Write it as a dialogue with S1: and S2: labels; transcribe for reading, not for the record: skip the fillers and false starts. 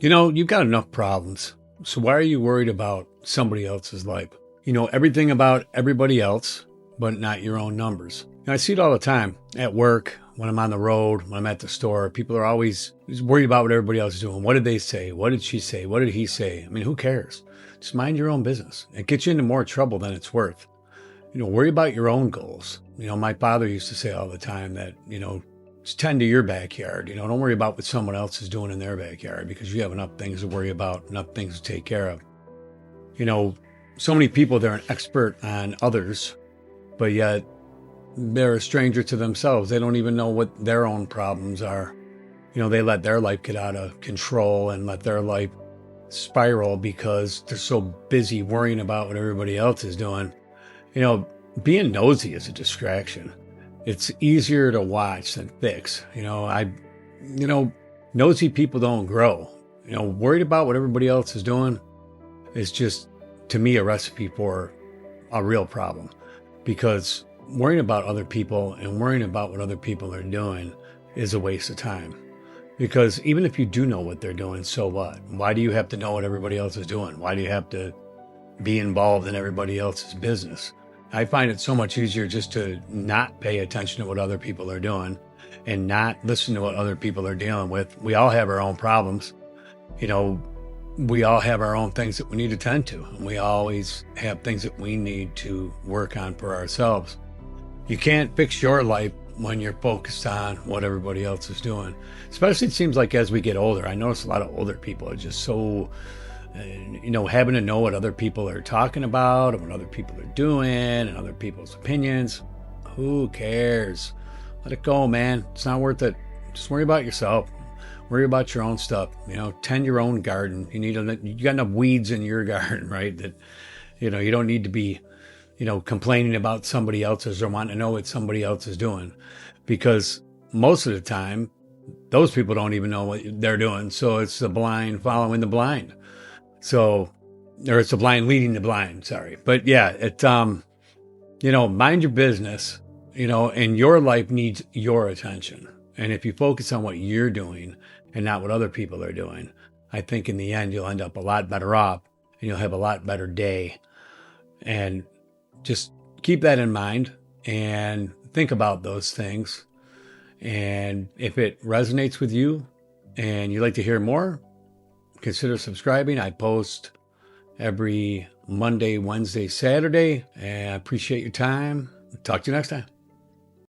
S1: You've got enough problems. So why are you worried about somebody else's life? You know everything about everybody else, but not your own numbers. I see it all the time at work, when I'm on the road, when I'm at the store. People are always worried about what everybody else is doing. What did they say? What did she say? What did he say? I mean, who cares? Just mind your own business. It gets you into more trouble than it's worth. Worry about your own goals. My father used to say all the time that, just tend to your backyard. Don't worry about what someone else is doing in their backyard because you have enough things to worry about, enough things to take care of. So many people, they're an expert on others, but yet they're a stranger to themselves. They don't even know what their own problems are. They let their life get out of control and let their life spiral because they're so busy worrying about what everybody else is doing. Being nosy is a distraction. It's easier to watch than fix. Nosy people don't grow. Worried about what everybody else is doing is just, to me, a recipe for a real problem. Because worrying about other people and worrying about what other people are doing is a waste of time. Because even if you do know what they're doing, so what? Why do you have to know what everybody else is doing? Why do you have to be involved in everybody else's business? I find it so much easier just to not pay attention to what other people are doing and not listen to what other people are dealing with. We all have our own problems. We all have our own things that we need to tend to. And we always have things that we need to work on for ourselves. You can't fix your life when you're focused on what everybody else is doing. Especially, it seems like as we get older, I notice a lot of older people are just so having to know what other people are talking about and what other people are doing and other people's opinions. Who cares? Let it go, man. It's not worth it. Just worry about yourself. Worry about your own stuff. Tend your own garden. You got enough weeds in your garden, right? That, you don't need to be, complaining about somebody else's or wanting to know what somebody else is doing, because most of the time, those people don't even know what they're doing. So it's the blind following the blind. Or it's the blind leading the blind, sorry. But yeah, mind your business, and your life needs your attention. And if you focus on what you're doing and not what other people are doing, I think in the end, you'll end up a lot better off and you'll have a lot better day. And just keep that in mind and think about those things. And if it resonates with you and you'd like to hear more, consider subscribing. I post every Monday, Wednesday, Saturday, and I appreciate your time. Talk to you next time.